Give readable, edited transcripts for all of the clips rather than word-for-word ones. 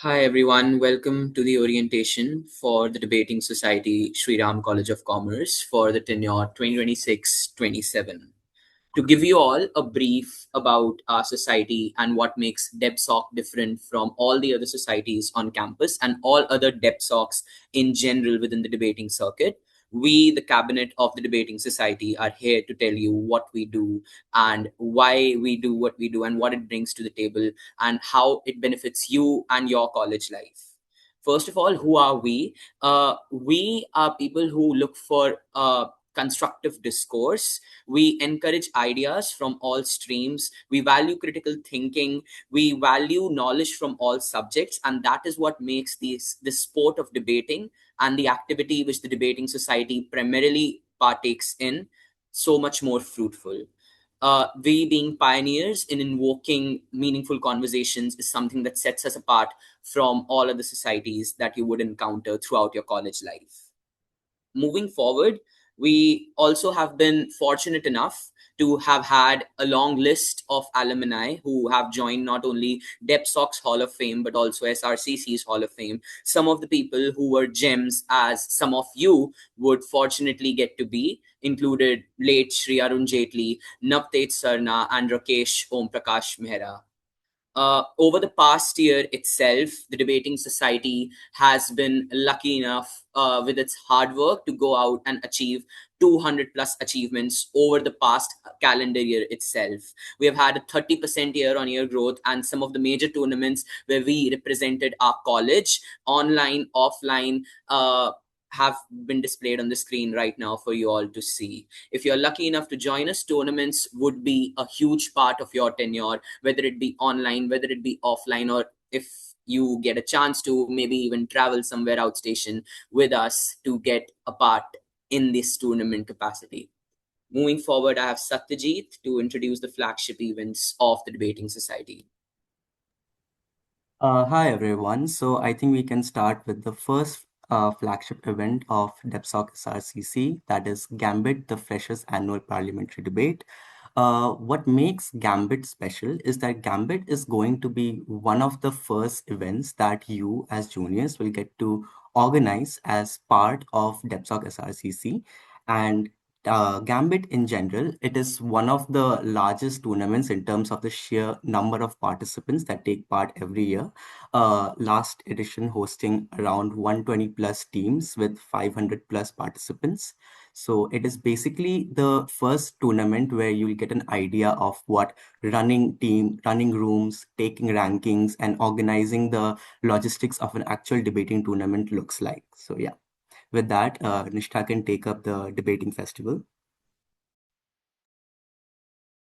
Hi everyone, welcome to the orientation for the Debating Society Shri Ram College of Commerce for the tenure 2026-27. To give you all a brief about our society and what makes DebSoc different from all the other societies on campus and all other DebSocs in general within the debating circuit, we, the cabinet of the Debating Society, are here to tell you what we do and why we do what we do and what it brings to the table and how it benefits you and your college life. First of all, who are we? We are people who look for constructive discourse. We encourage ideas from all streams. We value critical thinking. We value knowledge from all subjects. And that is what makes this sport of debating and the activity which the debating society primarily partakes in so much more fruitful. We being pioneers in invoking meaningful conversations is something that sets us apart from all other societies that you would encounter throughout your college life. Moving forward, we also have been fortunate enough to have had a long list of alumni who have joined not only DebSoc's Hall of Fame but also SRCC's Hall of Fame. Some of the people who were gems, as some of you would fortunately get to be, included late Shri Arun Jaitley, Navteej Sarna, and Rakesh Om Prakash Mehra. Over the past year itself, the Debating Society has been lucky enough with its hard work to go out and achieve 200 plus achievements over the past calendar year itself. We have had a 30% year on year growth, and some of the major tournaments where we represented our college, online, offline, have been displayed on the screen right now for you all to see. If you're lucky enough to join us, tournaments would be a huge part of your tenure, whether it be online, whether it be offline, or if you get a chance to maybe even travel somewhere outstation with us to get a part in this tournament capacity. Moving forward, I have Satyajit to introduce the flagship events of the Debating Society. Hi everyone. So I think we can start with the first flagship event of DebSoc SRCC, that is Gambit, the Freshers Annual Parliamentary Debate. What makes Gambit special is that Gambit is going to be one of the first events that you as juniors will get to organize as part of DebSoc SRCC. And Gambit in general, it is one of the largest tournaments in terms of the sheer number of participants that take part every year. Last edition hosting around 120 plus teams with 500 plus participants. So it is basically the first tournament where you'll get an idea of what running team, running rooms, taking rankings, and organizing the logistics of an actual debating tournament looks like. So yeah. With that, Nishta can take up the debating festival.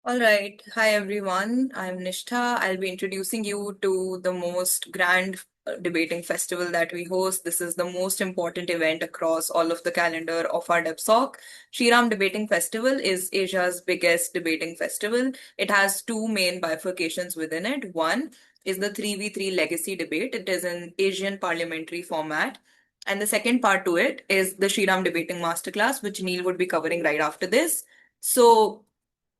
All right. Hi, everyone. I'm Nishtha. I'll be introducing you to the most grand debating festival that we host. This is the most important event across all of the calendar of our DebSoc. Shri Ram Debating Festival is Asia's biggest debating festival. It has two main bifurcations within it. One is the 3v3 legacy debate. It is an Asian parliamentary format. And the second part to it is the Shri Ram Debating Masterclass, which Neil would be covering right after this. So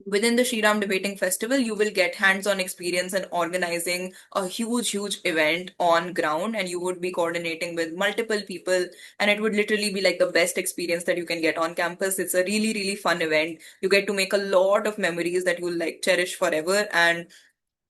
within the Shriram Debating Festival, you will get hands-on experience in organizing a huge event on ground, and you would be coordinating with multiple people, and it would literally be like the best experience that you can get on campus. It's a really fun event. You get to make a lot of memories that you'll like cherish forever, and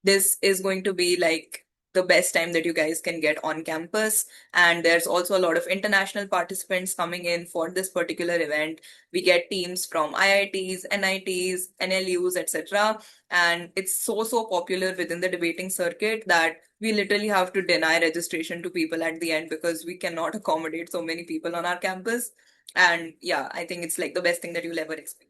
this is going to be like the best time that you guys can get on campus. And there's also a lot of international participants coming in for this particular event. We get teams from IITs, NITs, NLUs, etc. And it's so popular within the debating circuit that we literally have to deny registration to people at the end because we cannot accommodate so many people on our campus. And yeah, I think it's like the best thing that you'll ever experience.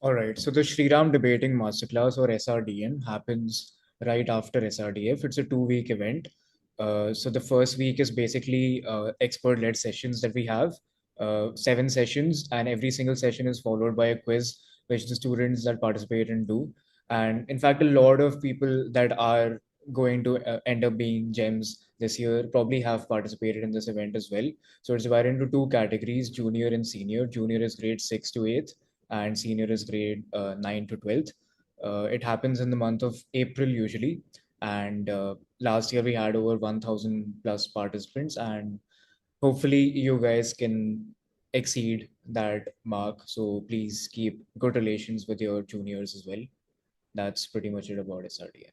All right, so the Shriram Debating Masterclass or SRDM happens right after SRDF. It's a 2 week event. So the first week is basically expert-led sessions that we have, 7 sessions, and every single session is followed by a quiz, which the students that participate in do. And in fact, a lot of people that are going to end up being gems this year probably have participated in this event as well. So it's divided into two categories, junior and senior. Junior is grade 6 to 8th, and senior is grade 9 to 12th. It happens in the month of April usually, and last year we had over 1,000 plus participants, and hopefully you guys can exceed that mark. So please keep good relations with your juniors as well. That's pretty much it about SRDA.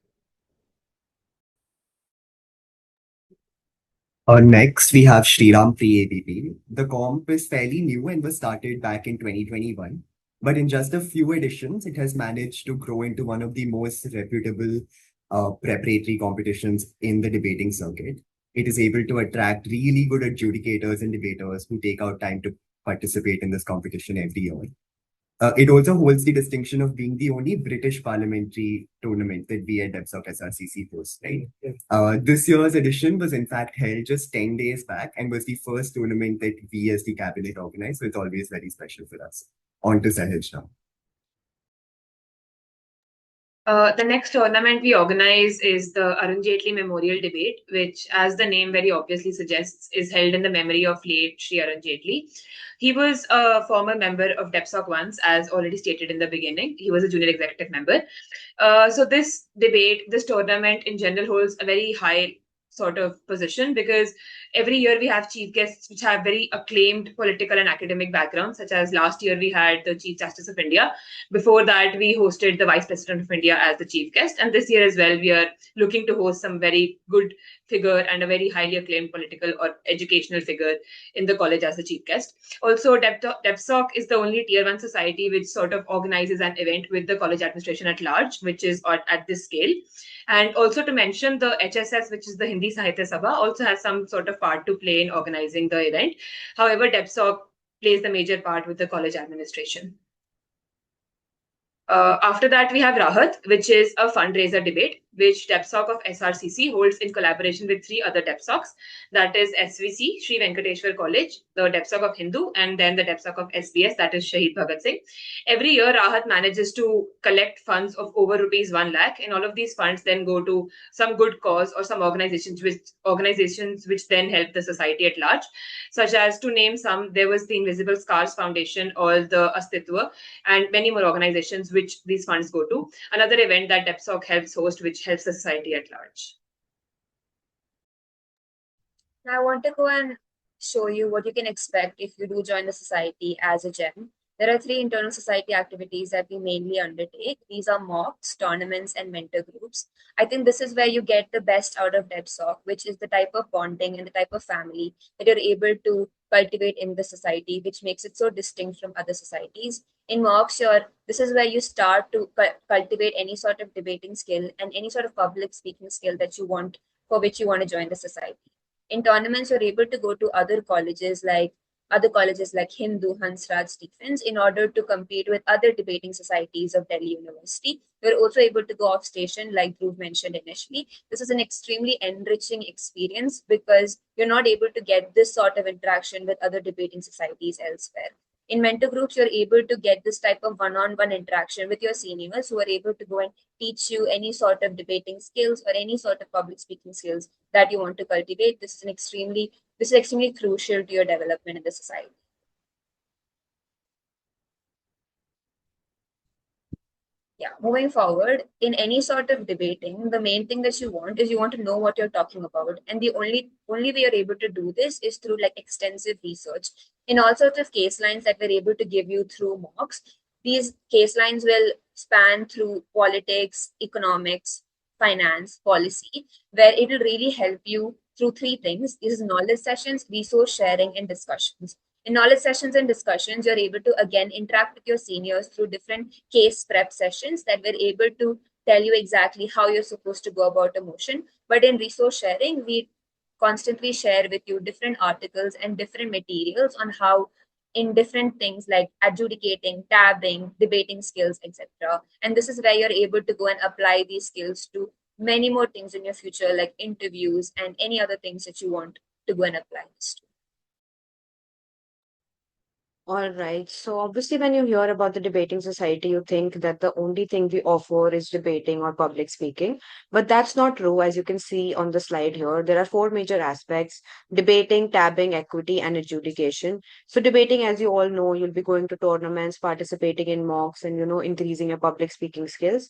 Next, we have Shriram Pre-ABP. The comp is fairly new and was started back in 2021. But in just a few editions, it has managed to grow into one of the most reputable preparatory competitions in the debating circuit. It is able to attract really good adjudicators and debaters who take out time to participate in this competition every year. It also holds the distinction of being the only British parliamentary tournament that we at DebSoc SRCC host, right? This year's edition was in fact held just 10 days back and was the first tournament that we as the cabinet organized, so it's always very special for us. On to Sahaj now. The next tournament we organize is the Arun Jaitley Memorial Debate, which, as the name very obviously suggests, is held in the memory of late Shri Arun Jaitley. He was a former member of DebSoc once, as already stated in the beginning. He was a junior executive member. So this debate, this tournament in general holds a very high sort of position because every year we have chief guests which have very acclaimed political and academic backgrounds, such as last year we had the Chief Justice of India. Before that, we hosted the Vice President of India as the chief guest. And this year as well, we are looking to host some very good figure and a very highly acclaimed political or educational figure in the college as the chief guest. Also, DebSoc is the only tier 1 society which sort of organizes an event with the college administration at large, which is at this scale. And also to mention, the HSS, which is the Hindi Sahitya Sabha, also has some sort of part to play in organizing the event. However, DebSoc plays the major part with the college administration. After that, we have Rahat, which is a fundraiser debate, which DebSoc of SRCC holds in collaboration with 3 other DebSocs. That is SVC, Sri Venkateshwar College, the DebSoc of Hindu, and then the DebSoc of SBS, that is Shahid Bhagat Singh. Every year, Rahat manages to collect funds of over rupees 1 lakh, and all of these funds then go to some good cause or some organizations which then help the society at large. Such as, to name some, there was the Invisible Scars Foundation or the Astitwa, and many more organizations which these funds go to. Another event that DebSoc helps host, which helps the society at large. Now I want to go and show you what you can expect if you do join the society as a GEM. There are 3 internal society activities that we mainly undertake. These are mocks, tournaments, and mentor groups. I think this is where you get the best out of DebSoc, which is the type of bonding and the type of family that you're able to cultivate in the society, which makes it so distinct from other societies. In mocks, this is where you start to cultivate any sort of debating skill and any sort of public speaking skill that you want, for which you want to join the society. In tournaments, you're able to go to other colleges like Hindu, Hansraj, Stephens, in order to compete with other debating societies of Delhi University. You're also able to go off station, like Dhruv mentioned initially. This is an extremely enriching experience because you're not able to get this sort of interaction with other debating societies elsewhere. In mentor groups, you're able to get this type of one-on-one interaction with your seniors who are able to go and teach you any sort of debating skills or any sort of public speaking skills that you want to cultivate. This is extremely crucial to your development in the society. Yeah, moving forward, in any sort of debating, the main thing that you want is you want to know what you're talking about. And the only way you're able to do this is through like extensive research. In all sorts of case lines that we're able to give you through mocks, these case lines will span through politics, economics, finance, policy, where it will really help you through 3 things. These is knowledge sessions, resource sharing, and discussions. In knowledge sessions and discussions, you're able to again interact with your seniors through different case prep sessions that we're able to tell you exactly how you're supposed to go about a motion. But in resource sharing, we constantly share with you different articles and different materials on how in different things like adjudicating, tabbing, debating skills, etc. And this is where you're able to go and apply these skills to many more things in your future, like interviews and any other things that you want to go and apply this to. All right. So obviously, when you hear about the debating society, you think that the only thing we offer is debating or public speaking. But that's not true. As you can see on the slide here, there are four major aspects: debating, tabbing, equity, and adjudication. So debating, as you all know, you'll be going to tournaments, participating in mocks, and increasing your public speaking skills.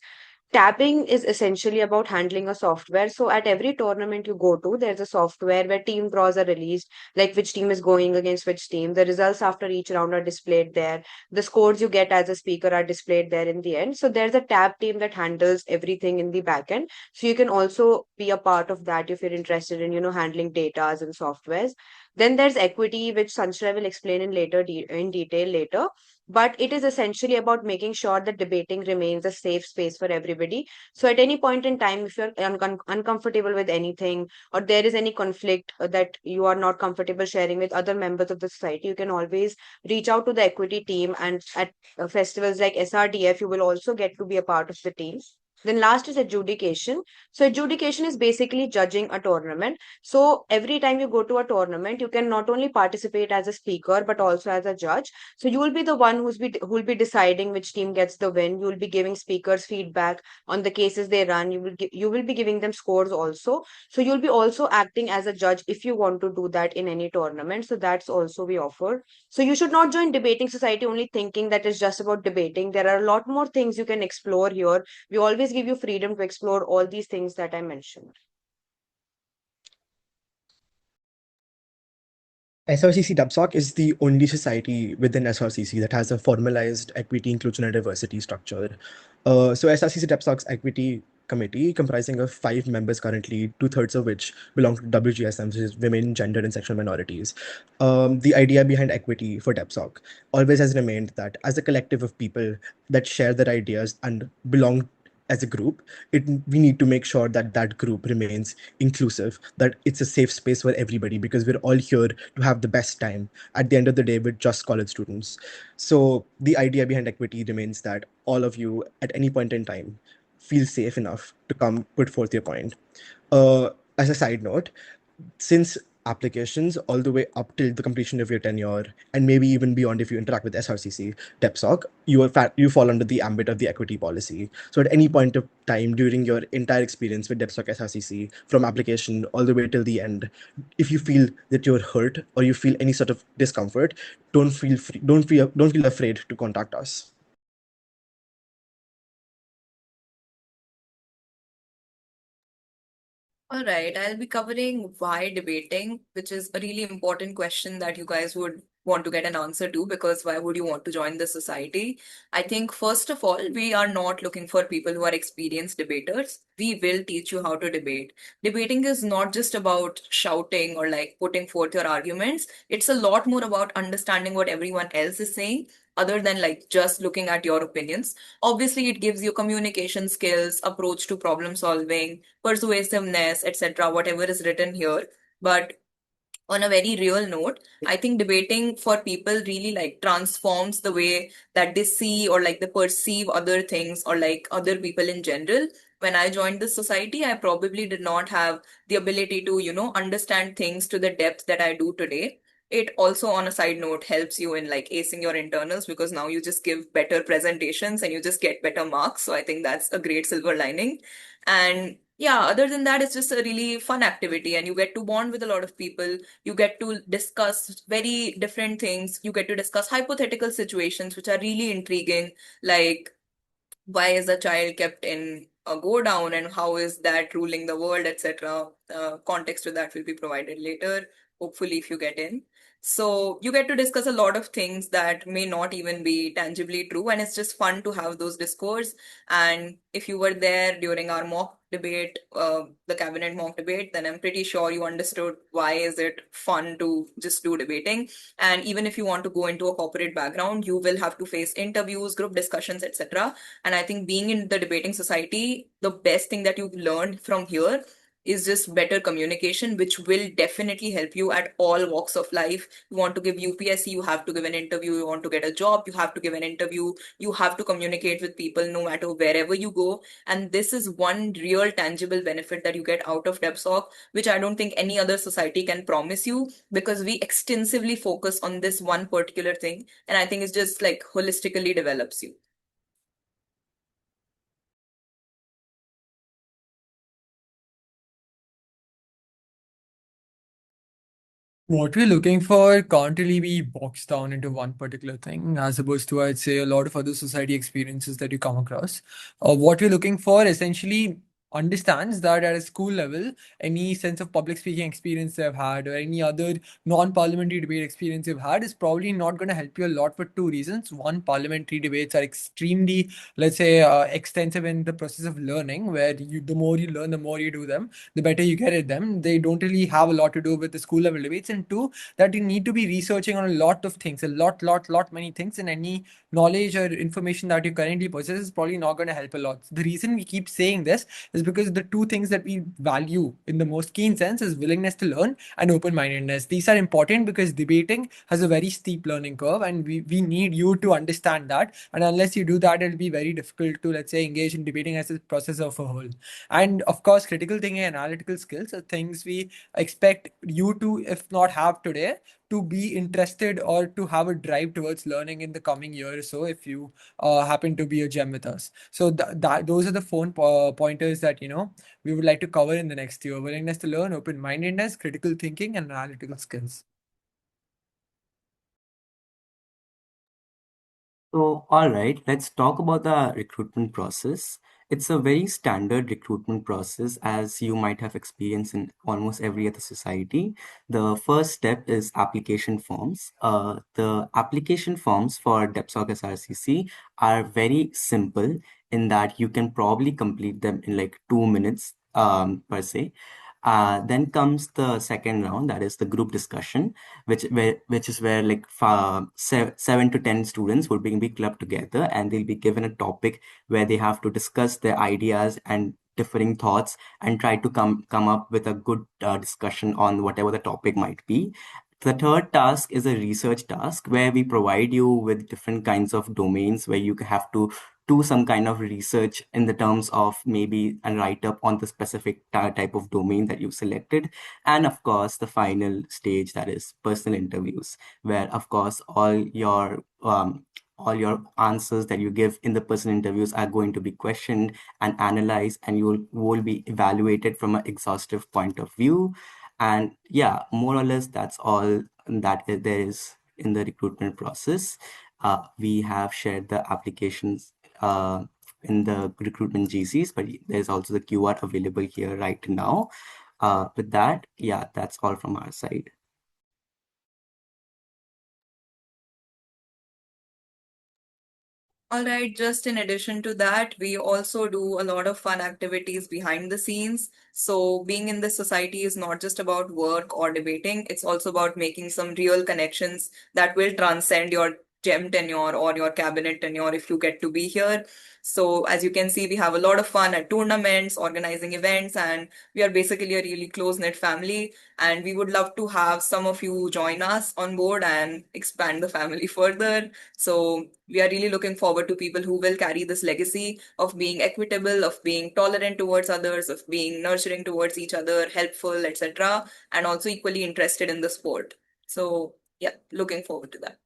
Tabbing is essentially about handling a software. So at every tournament you go to, there's a software where team draws are released, like which team is going against which team. The results after each round are displayed there. The scores you get as a speaker are displayed there in the end. So there's a tab team that handles everything in the back end. So you can also be a part of that if you're interested in, handling datas and softwares. Then there's equity, which Sanjay will explain in detail later. But it is essentially about making sure that debating remains a safe space for everybody. So at any point in time, if you're uncomfortable with anything, or there is any conflict that you are not comfortable sharing with other members of the society, you can always reach out to the equity team. And at festivals like SRDF, you will also get to be a part of the team. Then last is adjudication. So adjudication is basically judging a tournament. So every time you go to a tournament, you can not only participate as a speaker but also as a judge. So you will be the one who will be deciding which team gets the win. You will be giving speakers feedback on the cases they run. You will be giving them scores also. So you'll be also acting as a judge if you want to do that in any tournament. So that's also we offer. So you should not join debating society only thinking that it's just about debating. There are a lot more things you can explore here. We always give you freedom to explore all these things that I mentioned. SRCC DebSoc is the only society within SRCC that has a formalized equity, inclusion, and diversity structure. So SRCC DebSoc's equity committee, comprising of 5 members currently, 2/3 of which belong to WGSMs, which is women, gender, and sexual minorities. The idea behind equity for DebSoc always has remained that as a collective of people that share their ideas and belong as a group, we need to make sure that that group remains inclusive, that it's a safe space for everybody, because we're all here to have the best time. At the end of the day, we're just college students. So the idea behind equity remains that all of you at any point in time feel safe enough to come put forth your point. As a side note, since applications all the way up till the completion of your tenure, and maybe even beyond if you interact with SRCC, DebSoc, you fall under the ambit of the equity policy. So at any point of time during your entire experience with DebSoc SRCC, from application all the way till the end, if you feel that you're hurt or you feel any sort of discomfort, don't feel afraid to contact us. All right, I'll be covering why debating, which is a really important question that you guys would want to get an answer to, because why would you want to join the society? I think, first of all, we are not looking for people who are experienced debaters. We will teach you how to debate. Debating is not just about shouting or like putting forth your arguments. It's a lot more about understanding what everyone else is saying, other than like just looking at your opinions. Obviously, it gives you communication skills, approach to problem solving, persuasiveness, etc., whatever is written here. But on a very real note, I think debating for people really like transforms the way that they see or like they perceive other things or like other people in general. When I joined this society, I probably did not have the ability to, understand things to the depth that I do today. It also, on a side note, helps you in like acing your internals, because now you just give better presentations and you just get better marks. So I think that's a great silver lining. And yeah, other than that, it's just a really fun activity and you get to bond with a lot of people. You get to discuss very different things. You get to discuss hypothetical situations, which are really intriguing, like why is a child kept in a go down and how is that ruling the world, etc. Context to that will be provided later, hopefully, if you get in. So you get to discuss a lot of things that may not even be tangibly true, and it's just fun to have those discourse. And if you were there during our mock debate, the cabinet mock debate, then I'm pretty sure you understood why is it fun to just do debating. And even if you want to go into a corporate background, you will have to face interviews, group discussions, etc. And I think being in the debating society, the best thing that you've learned from here is just better communication, which will definitely help you at all walks of life. You want to give UPSC, you have to give an interview. You want to get a job, you have to give an interview. You have to communicate with people no matter wherever you go. And this is one real tangible benefit that you get out of DebSoc, which I don't think any other society can promise you, because we extensively focus on this one particular thing. And I think it's just like holistically develops you. What we're looking for can't really be boxed down into one particular thing, as opposed to, I'd say, a lot of other society experiences that you come across. What we're looking for essentially understands that at a school level, any sense of public speaking experience they've had or any other non-parliamentary debate experience they've had is probably not going to help you a lot for two reasons. One, parliamentary debates are extremely, let's say, extensive in the process of learning, where the more you learn, the more you do them, the better you get at them. They don't really have a lot to do with the school level debates. And two, that you need to be researching on a lot of things, a lot many things, and any knowledge or information that you currently possess is probably not going to help a lot. The reason we keep saying this is because the two things that we value in the most keen sense is willingness to learn and open-mindedness. These are important because debating has a very steep learning curve, and we need you to understand that. And unless you do that, it'll be very difficult to, let's say, engage in debating as a process of a whole. And of course, critical thinking and analytical skills are things we expect you to, if not have today, to be interested or to have a drive towards learning in the coming year or so, if you happen to be a gem with us. So those are the pointers that we would like to cover in the next year: willingness to learn, open-mindedness, critical thinking, and analytical skills. So, all right, let's talk about the recruitment process. It's a very standard recruitment process, as you might have experienced in almost every other society. The first step is application forms. The application forms for DebSoc SRCC are very simple in that you can probably complete them in like 2 minutes per se. Then comes the second round, that is the group discussion, which is where like 7 to 10 students will be clubbed together, and they'll be given a topic where they have to discuss their ideas and differing thoughts and try to come up with a good discussion on whatever the topic might be. The third task is a research task where we provide you with different kinds of domains where you have to do some kind of research in the terms of maybe a write-up on the specific type of domain that you selected. And of course, the final stage, that is personal interviews, where of course all your answers that you give in the personal interviews are going to be questioned and analyzed, and you will be evaluated from an exhaustive point of view. And yeah, more or less, that's all that there is in the recruitment process. We have shared the applications in the recruitment GCs, but there's also the QR available here right now. With that, yeah, that's all from our side. All right, just in addition to that, we also do a lot of fun activities behind the scenes. So being in this society is not just about work or debating, it's also about making some real connections that will transcend your gem tenure or your cabinet tenure if you get to be here. So as you can see, we have a lot of fun at tournaments, organizing events, and we are basically a really close-knit family. And we would love to have some of you join us on board and expand the family further. So we are really looking forward to people who will carry this legacy of being equitable, of being tolerant towards others, of being nurturing towards each other, helpful, etc., and also equally interested in the sport. So yeah, looking forward to that.